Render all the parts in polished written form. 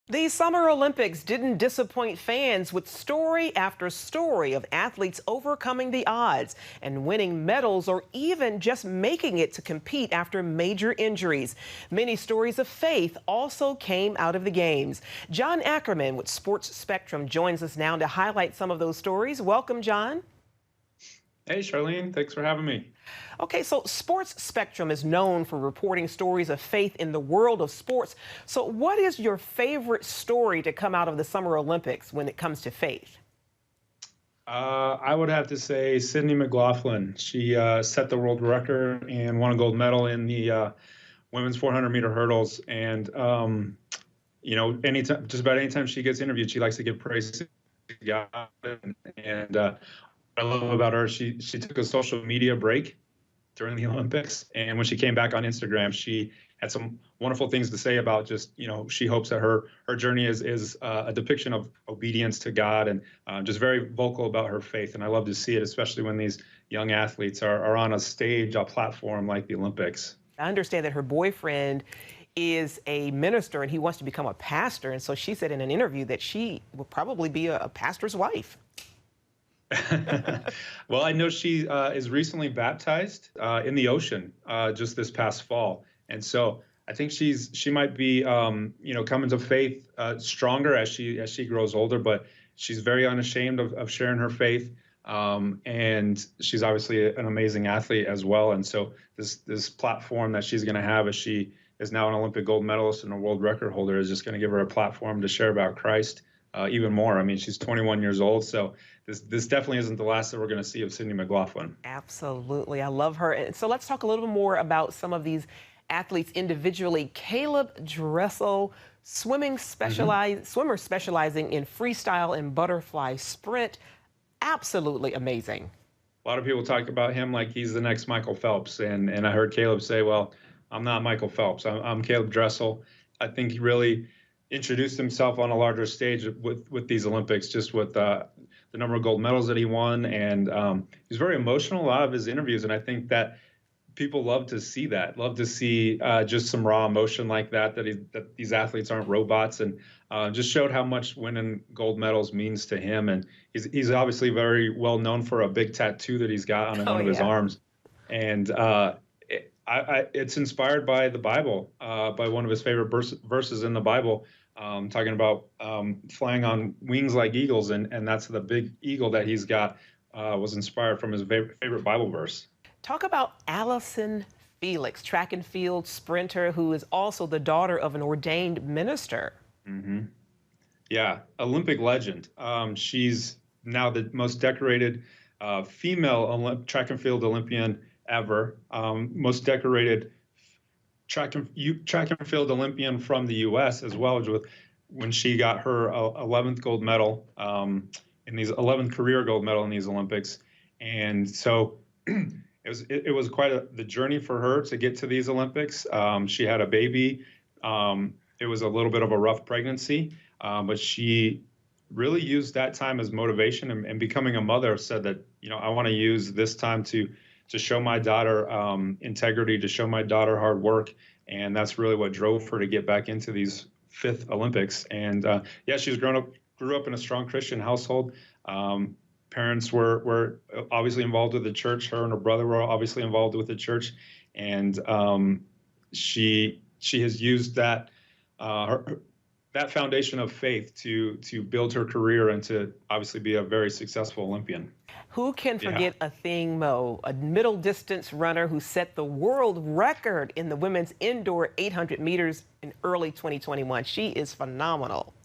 The Summer Olympics didn't disappoint fans with story after story of athletes overcoming the odds and winning medals or even just making it to compete after major injuries. Many stories of faith also came out of the Games. John Ackerman with Sports Spectrum joins us now to highlight some of those stories. Welcome, John. Hey, Charlene, thanks for having me. Okay, so Sports Spectrum is known for reporting stories of faith in the world of sports. So what is your favorite story to come out of the Summer Olympics when it comes to faith? I would have to say Sydney McLaughlin. She set the world record and won a gold medal in the women's 400-meter hurdles. And, anytime, just about anytime she gets interviewed, she likes to give praise to God. And what I love about her, she took a social media break during the Olympics. And when she came back on Instagram, she had some wonderful things to say about just, she hopes that her journey is a depiction of obedience to God and just very vocal about her faith. And I love to see it, especially when these young athletes are on a stage, a platform like the Olympics. I understand that her boyfriend is a minister and he wants to become a pastor. And so she said in an interview that she will probably be a pastor's wife. Well, I know she is recently baptized in the ocean just this past fall, and so I think she might be coming to faith stronger as she grows older. But she's very unashamed of sharing her faith, and she's obviously an amazing athlete as well. And so this platform that she's going to have as she is now an Olympic gold medalist and a world record holder is just going to give her a platform to share about Christ. Even more. I mean, she's 21 years old, so this definitely isn't the last that we're going to see of Sydney McLaughlin. Absolutely. I love her. And so let's talk a little bit more about some of these athletes individually. Caleb Dressel, swimmer specializing in freestyle and butterfly sprint. Absolutely amazing. A lot of people talk about him like he's the next Michael Phelps, and I heard Caleb say, well, I'm not Michael Phelps. I'm Caleb Dressel. I think he really introduced himself on a larger stage with these Olympics, just with the number of gold medals that he won. And he's very emotional, a lot of his interviews. And I think that people love to see just some raw emotion like that these athletes aren't robots, and just showed how much winning gold medals means to him. And he's obviously very well known for a big tattoo that he's got on one of his arms. And it's inspired by the Bible, by one of his favorite verses in the Bible, talking about flying on wings like eagles, and that's the big eagle that he's got was inspired from his favorite Bible verse. Talk about Allison Felix, track and field sprinter, who is also the daughter of an ordained minister. Mm-hmm. Yeah, Olympic legend. She's now the most decorated female track and field Olympian ever, most decorated track and field Olympian from the U.S. as well, when she got her 11th gold medal in these 11th career gold medal in these Olympics. And so it was quite the journey for her to get to these Olympics. She had a baby. It was a little bit of a rough pregnancy, but she really used that time as motivation, and becoming a mother said that, I want to use this time to show my daughter integrity, to show my daughter hard work. And that's really what drove her to get back into these fifth Olympics. And she's grew up in a strong Christian household. Parents were obviously involved with the church. Her and her brother were obviously involved with the church. And she has used that that foundation of faith to build her career and to obviously be a very successful Olympian. Who can forget Athing Mu, a middle distance runner who set the world record in the women's indoor 800 meters in early 2021. She is phenomenal.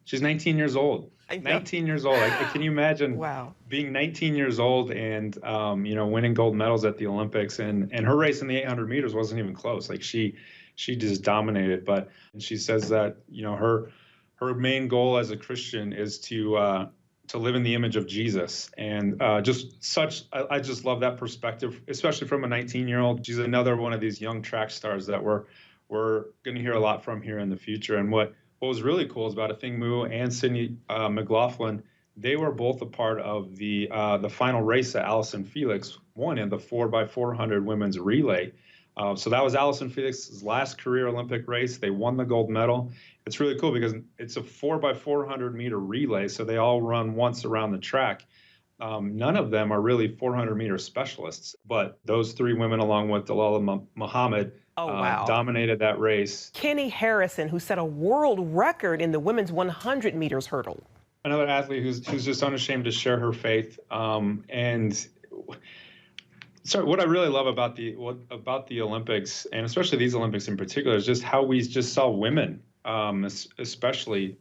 She's 19 years old. 19 years old. Can you imagine being 19 years old and winning gold medals at the Olympics, and her race in the 800 meters wasn't even close. Like she just dominated. But she says that her main goal as a Christian is to live in the image of Jesus. And I just love that perspective, especially from a 19-year-old. She's another one of these young track stars that we're going to hear a lot from here in the future. And what was really cool is about Athing Mu and Sydney McLaughlin, they were both a part of the final race that Allison Felix won in the 4x400 women's relay. So that was Allison Felix's last career Olympic race. They won the gold medal. It's really cool because it's a 4x400-meter relay, so they all run once around the track. None of them are really 400-meter specialists, but those three women, along with Dalilah Muhammad, Oh, wow. dominated that race. Kenny Harrison, who set a world record in the women's 100 meters hurdle. Another athlete who's just unashamed to share her faith. And so what I really love about the Olympics, and especially these Olympics in particular, is just how we just saw women, especially,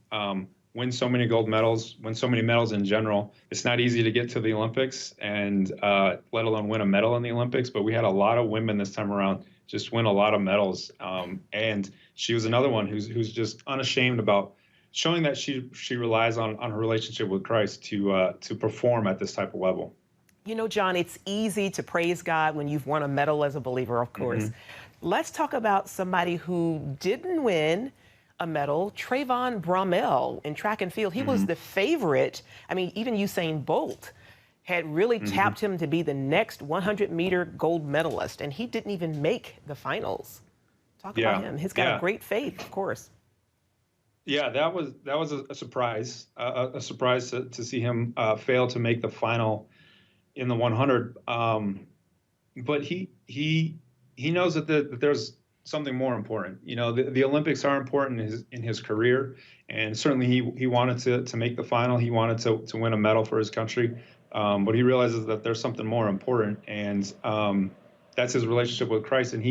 win so many gold medals, win so many medals in general. It's not easy to get to the Olympics and let alone win a medal in the Olympics, but we had a lot of women this time around just win a lot of medals. And she was another one who's just unashamed about showing that she relies on her relationship with Christ to perform at this type of level. You know, John, it's easy to praise God when you've won a medal as a believer, of course. Let's talk about somebody who didn't win a medal, Trayvon Bromell in track and field. He was the favorite. I mean, even Usain Bolt had really tapped him to be the next 100-meter gold medalist, and he didn't even make the finals. Talk about him. He's got a great faith, of course. Yeah, that was a surprise, a surprise to see him fail to make the final in the 100. But he knows that there's something more important. You know, the Olympics are important in his career, and certainly he wanted to make the final. He wanted to win a medal for his country, but he realizes that there's something more important, and that's his relationship with Christ. And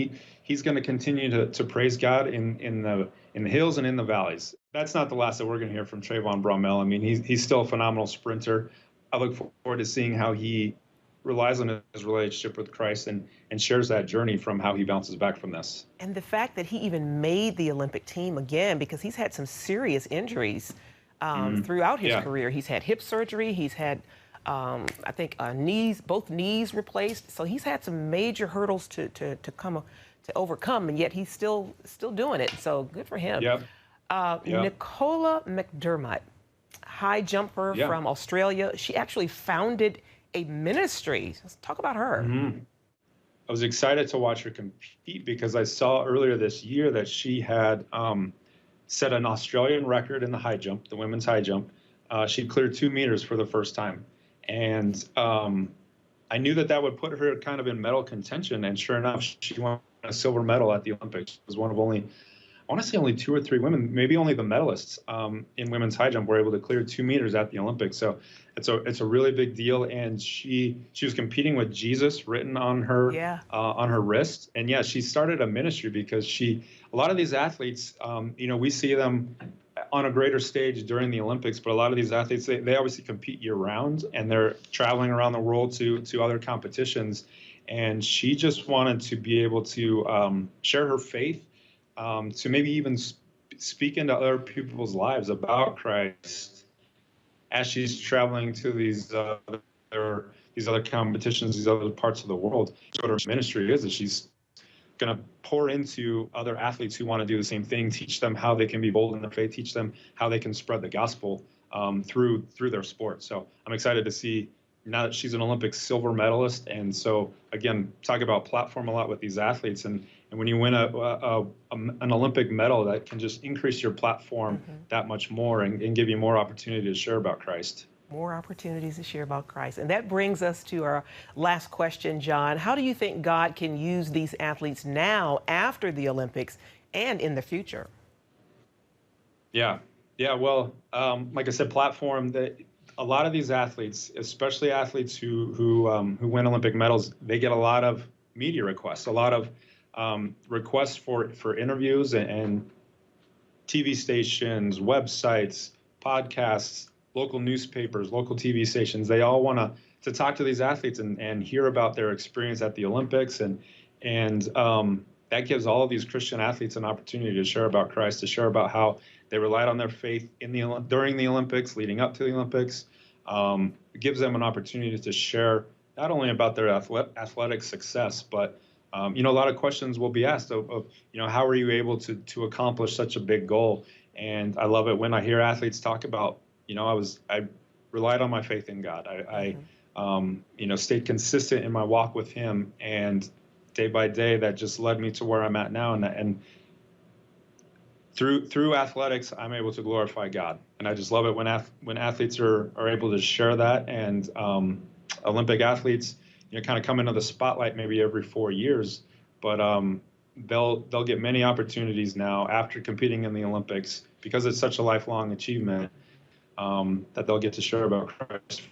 he's going to continue to praise God in the hills and in the valleys. That's not the last that we're going to hear from Trayvon Bromell. I mean, he's still a phenomenal sprinter. I look forward to seeing how he relies on his relationship with Christ and shares that journey from how he bounces back from this. And the fact that he even made the Olympic team again, because he's had some serious injuries throughout his career. He's had hip surgery. He's had, I think, both knees replaced. So he's had some major hurdles to overcome, and yet he's still doing it. So good for him. Nicola Mcdermott, high jumper from Australia. She actually founded a ministry. Let's talk about her. I was excited to watch her compete because I saw earlier this year that she had set an Australian record in the high jump, the women's high jump. She cleared 2 meters for the first time. And I knew that would put her kind of in medal contention. And sure enough, she won a silver medal at the Olympics. She was one of only 2 or 3 women, maybe only the medalists in women's high jump were able to clear 2 meters at the Olympics. So it's a really big deal. And she was competing with Jesus written on her wrist. And yeah, she started a ministry because a lot of these athletes, we see them on a greater stage during the Olympics, but a lot of these athletes, they obviously compete year round, and they're traveling around the world to other competitions. And she just wanted to be able to share her faith, to maybe even speak into other people's lives about Christ as she's traveling to these other competitions, these other parts of the world. So what her ministry is she's going to pour into other athletes who want to do the same thing, teach them how they can be bold in their faith, teach them how they can spread the gospel through their sport. So I'm excited to see now that she's an Olympic silver medalist. And so, again, talk about platform a lot with these athletes. And when you win an Olympic medal, that can just increase your platform that much more and give you more opportunity to share about Christ. More opportunities to share about Christ. And that brings us to our last question, John. How do you think God can use these athletes now after the Olympics and in the future? Yeah. Well, like I said, platform. A lot of these athletes, especially athletes who win Olympic medals, they get a lot of media requests, a lot of requests for interviews and TV stations, websites, podcasts, local newspapers, local TV stations. They all want to talk to these athletes and hear about their experience at the Olympics. And that gives all of these Christian athletes an opportunity to share about Christ, to share about how they relied on their faith during the Olympics, leading up to the Olympics. It gives them an opportunity to share not only about their athletic success, but a lot of questions will be asked of how are you able to accomplish such a big goal? And I love it when I hear athletes talk about, I relied on my faith in God. I stayed consistent in my walk with Him, and day by day that just led me to where I'm at now. And through athletics, I'm able to glorify God. And I just love it when athletes are able to share that. And Olympic athletes, kind of come into the spotlight maybe every 4 years, but they'll get many opportunities now after competing in the Olympics, because it's such a lifelong achievement, that they'll get to share about Christ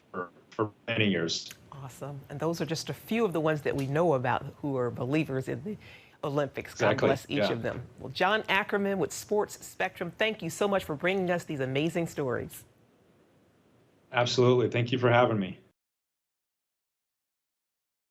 for many years. Awesome. And those are just a few of the ones that we know about who are believers in the Olympics. God Exactly. bless each of them. Well, John Ackerman with Sports Spectrum, thank you so much for bringing us these amazing stories. Absolutely. Thank you for having me.